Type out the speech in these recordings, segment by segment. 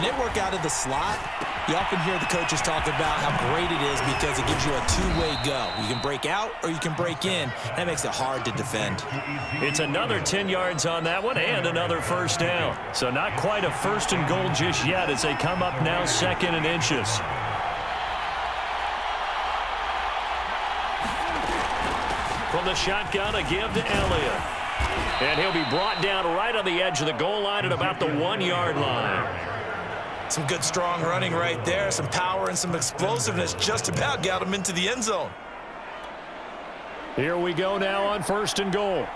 they work out of the slot, you often hear the coaches talk about how great it is because it gives you a two-way go. You can break out or you can break in. That makes it hard to defend. It's another 10 yards on that one and another first down. So not quite a first and goal just yet as they come up now second and inches. From the shotgun, a give to Elliott. And he'll be brought down right on the edge of the goal line at about the 1-yard line. Some good, strong running right there. Some power and some explosiveness just about got him into the end zone. Here we go now on first and goal.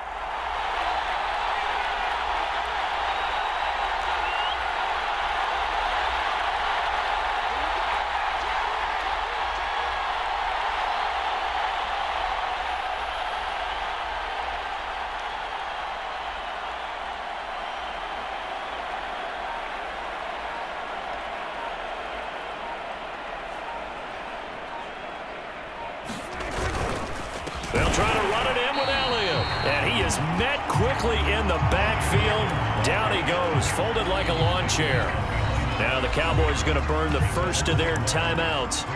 They'll try to run it in with Elliott. And he is met quickly in the backfield. Down he goes, folded like a lawn chair. Now the Cowboys going to burn the first of their timeouts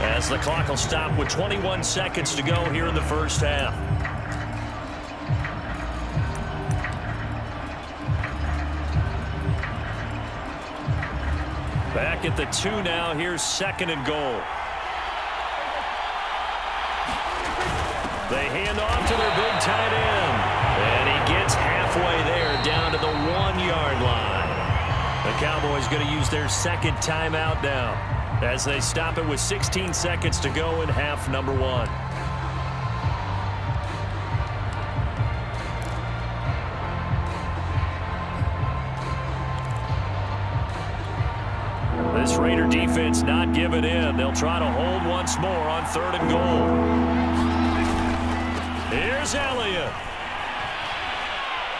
as the clock will stop with 21 seconds to go here in the first half. Back at the 2 now. Here's second and goal. They hand off to their big tight end. And he gets halfway there down to the 1-yard line. The Cowboys going to use their second timeout now as they stop it with 16 seconds to go in half number 1. This Raider defense not giving in. They'll try to hold once more on third and goal. Here's Elliott.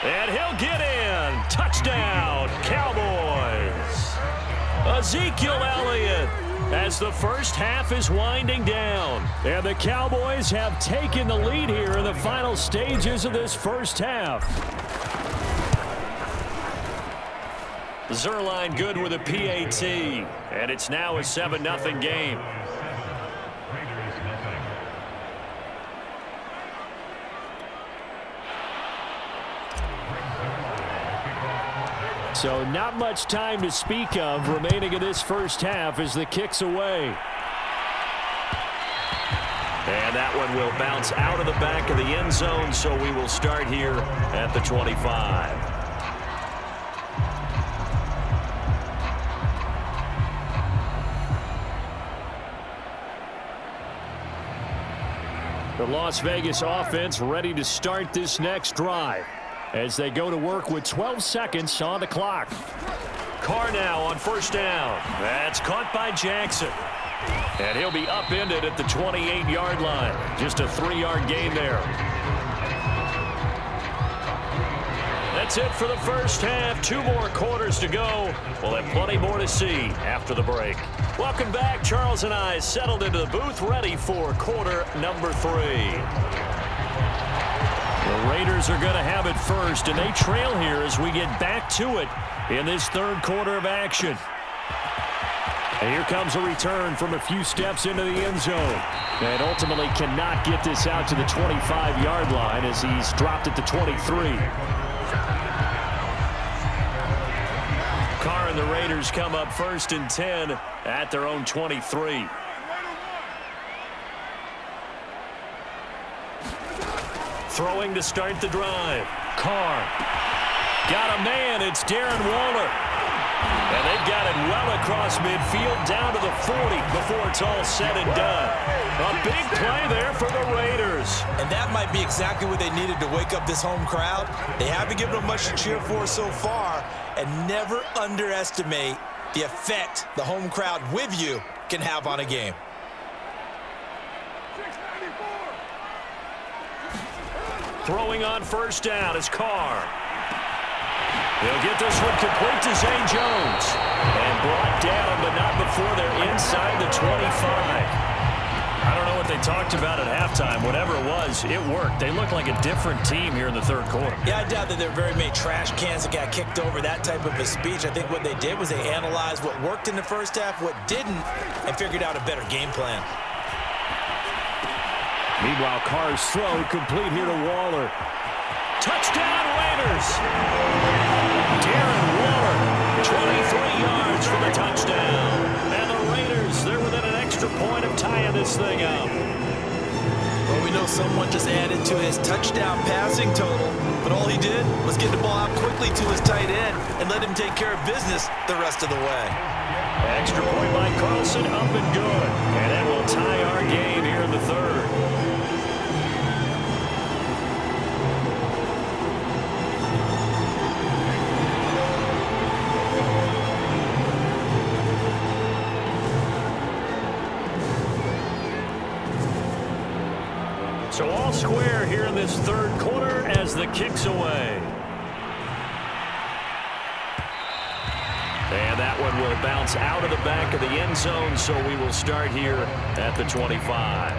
And he'll get in. Touchdown, Cowboys. Ezekiel Elliott as the first half is winding down. And the Cowboys have taken the lead here in the final stages of this first half. Zerline good with a PAT. And it's now a 7-0 game. So not much time to speak of remaining in this first half as the kick's away. And that one will bounce out of the back of the end zone, so we will start here at the 25. The Las Vegas offense ready to start this next drive as they go to work with 12 seconds on the clock. Carr now on first down. That's caught by Jackson. And he'll be upended at the 28-yard line. Just a 3-yard gain there. That's it for the first half. 2 more quarters to go. We'll have plenty more to see after the break. Welcome back. Charles and I settled into the booth ready for quarter number 3. The Raiders are going to have it first, and they trail here as we get back to it in this third quarter of action. And here comes a return from a few steps into the end zone. And ultimately cannot get this out to the 25-yard line as he's dropped at the 23. Carr and the Raiders come up first and 10 at their own 23. Throwing to start the drive. Carr. Got a man. It's Darren Waller. And they've got it well across midfield down to the 40 before it's all said and done. A big play there for the Raiders. And that might be exactly what they needed to wake up this home crowd. They haven't given them much to cheer for so far. And never underestimate the effect the home crowd with you can have on a game. Throwing on first down is Carr. He'll get this one complete to Zay Jones. And brought down, but not before they're inside the 25. I don't know what they talked about at halftime. Whatever it was, it worked. They looked like a different team here in the third quarter. Yeah, I doubt that there were very many trash cans that got kicked over, that type of a speech. I think what they did was they analyzed what worked in the first half, what didn't, and figured out a better game plan. Meanwhile, Carr's throw complete here to Waller. Touchdown, Raiders! Darren Waller, 23 yards for the touchdown. And the Raiders, they're within an extra point of tying this thing up. Well, we know someone just added to his touchdown passing total, but all he did was get the ball out quickly to his tight end and let him take care of business the rest of the way. Extra point by Carlson, up and good. And that will tie our game here in the third. So all square here in this third quarter as the kick's away. And that one will bounce out of the back of the end zone, so we will start here at the 25.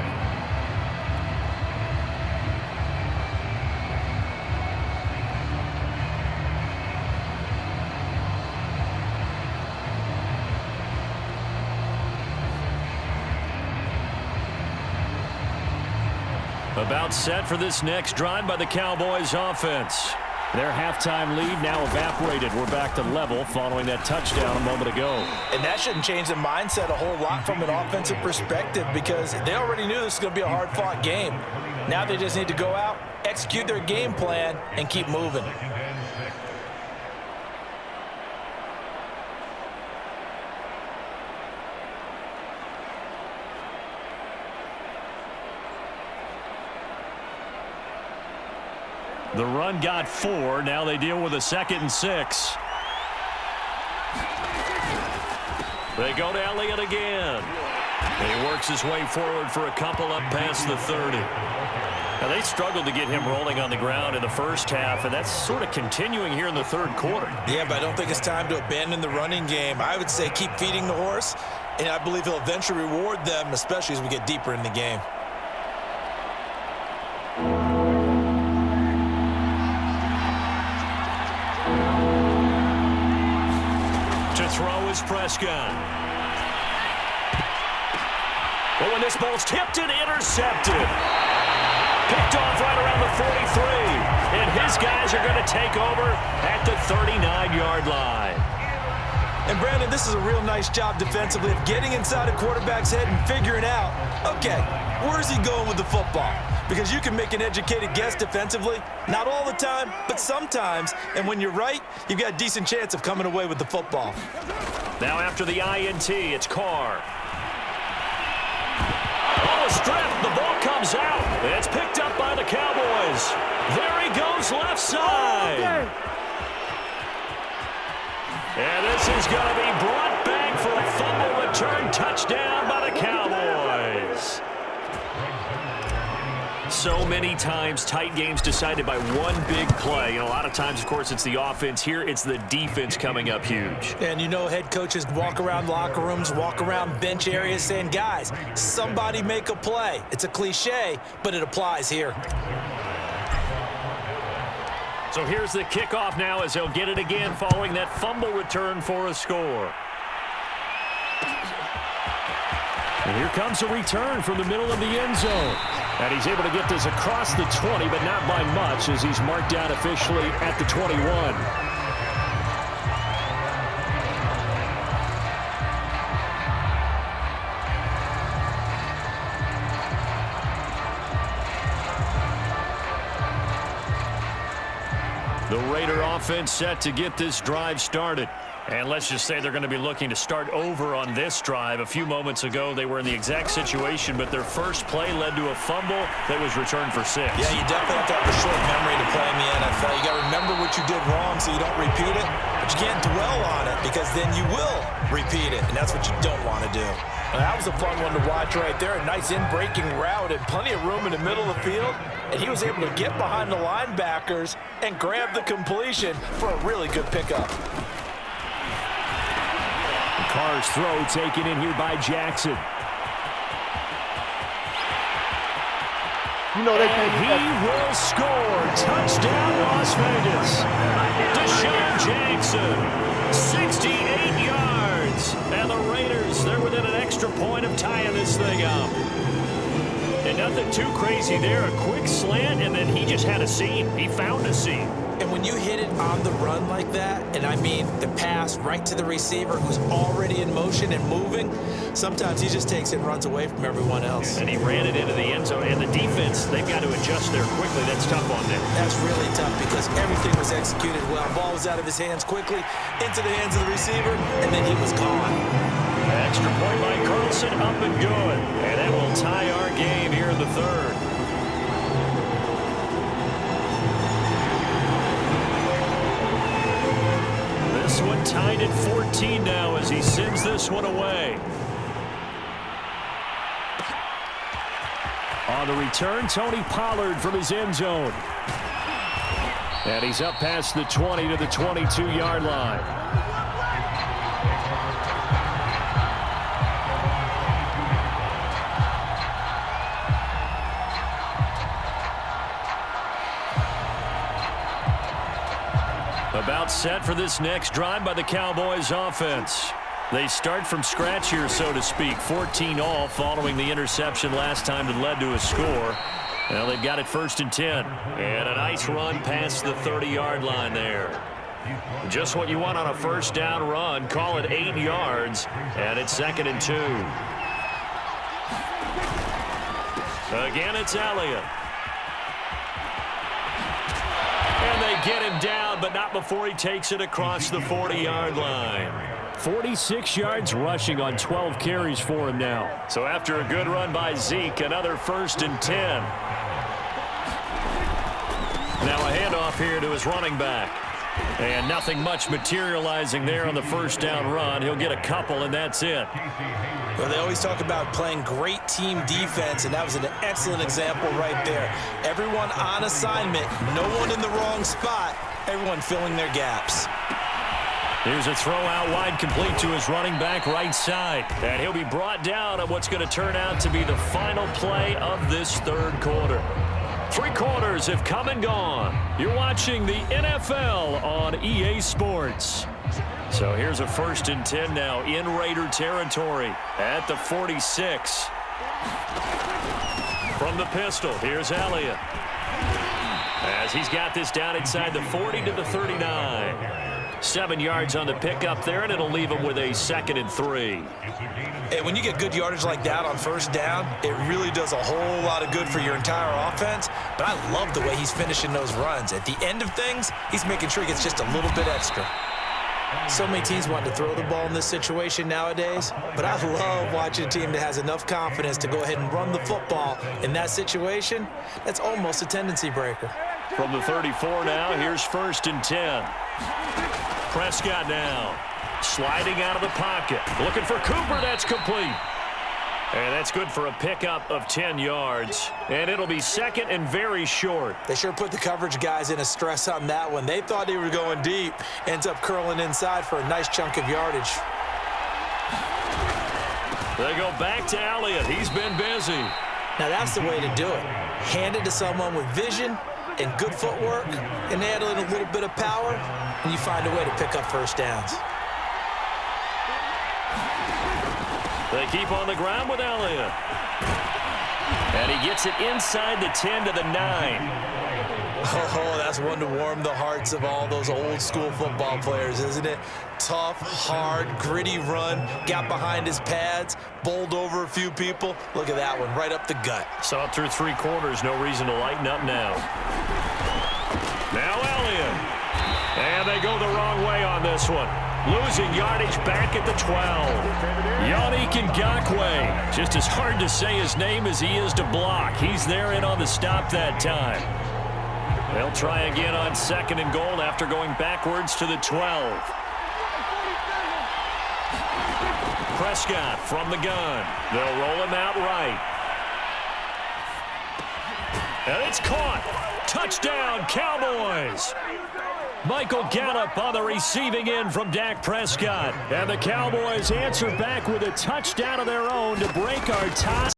About set for this next drive by the Cowboys offense. Their halftime lead now evaporated. We're back to level following that touchdown a moment ago. And that shouldn't change the mindset a whole lot from an offensive perspective because they already knew this was going to be a hard-fought game. Now they just need to go out, execute their game plan, and keep moving. The run got 4. Now they deal with a 2nd and 6. They go to Elliott again. He works his way forward for a couple up past the 30. Now they struggled to get him rolling on the ground in the first half, and that's sort of continuing here in the third quarter. Yeah, but I don't think it's time to abandon the running game. I would say keep feeding the horse, and I believe he'll eventually reward them, especially as we get deeper in the game. Throw is Prescott. But when this ball's tipped and intercepted. Picked off right around the 43. And his guys are going to take over at the 39-yard line. And, Brandon, this is a real nice job defensively of getting inside a quarterback's head and figuring out, okay, where's he going with the football? Because you can make an educated guess defensively, not all the time, but sometimes. And when you're right, you've got a decent chance of coming away with the football. Now after the INT, it's Carr. Oh, a strip. The ball comes out. It's picked up by the Cowboys. There he goes left side. And this is going to be brought back for a fumble return touchdown by the Cowboys. So many times tight games decided by one big play. And a lot of times, of course, it's the offense. Here, it's the defense coming up huge. And you know head coaches walk around locker rooms, walk around bench areas saying, guys, somebody make a play. It's a cliche, but it applies here. So here's the kickoff now as they'll get it again following that fumble return for a score. And here comes a return from the middle of the end zone. And he's able to get this across the 20, but not by much as he's marked down officially at the 21. The Raider offense set to get this drive started. And let's just say they're going to be looking to start over on this drive. A few moments ago, they were in the exact situation, but their first play led to a fumble that was returned for 6. Yeah, you definitely have to have a short memory to play in the NFL. You got to remember what you did wrong so you don't repeat it, but you can't dwell on it because then you will repeat it, and that's what you don't want to do. Now, that was a fun one to watch right there. A nice in-breaking route and plenty of room in the middle of the field, and he was able to get behind the linebackers and grab the completion for a really good pickup. Carr's throw taken in here by Jackson. You know they can't And get he that. will score. Touchdown, Las Vegas. Deshaun Jackson, 68 yards. And the Raiders, they're within an extra point of tying this thing up. And nothing too crazy there. A quick slant, and then he just had a seam. He found a seam. And when you hit it on the run like that, and I mean the pass right to the receiver who's already in motion and moving, sometimes he just takes it and runs away from everyone else. And he ran it into the end zone. And the defense, they've got to adjust there quickly. That's tough on them. That's really tough because everything was executed well. Ball was out of his hands quickly, into the hands of the receiver, and then he was gone. Extra point by Carlson, up and good. And that will tie our game here in the third. This one tied at 14 now as he sends this one away. On the return, Tony Pollard from his end zone. And he's up past the 20 to the 22-yard line. About set for this next drive by the Cowboys offense. They start from scratch here, so to speak. 14 all following the interception last time that led to a score. Well, they've got it 1st and 10. And a nice run past the 30-yard line there. Just what you want on a first down run. Call it 8 yards. And it's 2nd and 2. Again, it's Elliott. And they get him down, but not before he takes it across the 40-yard line. 46 yards rushing on 12 carries for him now. So after a good run by Zeke, another 1st and 10. Now a handoff here to his running back. And nothing much materializing there on the first down run. He'll get a couple, and that's it. Well, they always talk about playing great team defense, and that was an excellent example right there. Everyone on assignment, no one in the wrong spot, everyone filling their gaps. Here's a throw out wide, complete to his running back right side. And he'll be brought down at what's going to turn out to be the final play of this third quarter. 3 quarters have come and gone. You're watching the NFL on EA Sports. So here's a 1st and 10 now in Raider territory at the 46. From the pistol, here's Elliott. As he's got this down inside the 40 to the 39. 7 yards on the pickup there, and it'll leave him with a 2nd and 3. Hey, when you get good yardage like that on first down, it really does a whole lot of good for your entire offense. But I love the way he's finishing those runs. At the end of things, he's making sure he gets just a little bit extra. So many teams want to throw the ball in this situation nowadays, but I love watching a team that has enough confidence to go ahead and run the football in that situation. That's almost a tendency breaker. From the 34 now, here's 1st and 10. Prescott now sliding out of the pocket. Looking for Cooper. That's complete. And that's good for a pickup of 10 yards. And it'll be 2nd and very short. They sure put the coverage guys in a stress on that one. They thought he was going deep. Ends up curling inside for a nice chunk of yardage. They go back to Elliott. He's been busy. Now that's the way to do it. Hand it to someone with vision and good footwork and add in a little bit of power, and you find a way to pick up first downs. They keep on the ground with Elliott. And he gets it inside the 10 to the 9. Oh, that's one to warm the hearts of all those old school football players, isn't it? Tough, hard, gritty run, got behind his pads, bowled over a few people. Look at that one, right up the gut. Saw it through 3 quarters, no reason to lighten up now. Now Elliott. And they go the wrong way on this one. Losing yardage back at the 12. Yannick Ngakoue. Just as hard to say his name as he is to block. He's there in on the stop that time. They'll try again on 2nd and goal after going backwards to the 12. Prescott from the gun. They'll roll him out right. And it's caught. Touchdown, Cowboys. Michael Gallup on the receiving end from Dak Prescott. And the Cowboys answer back with a touchdown of their own to break our tie.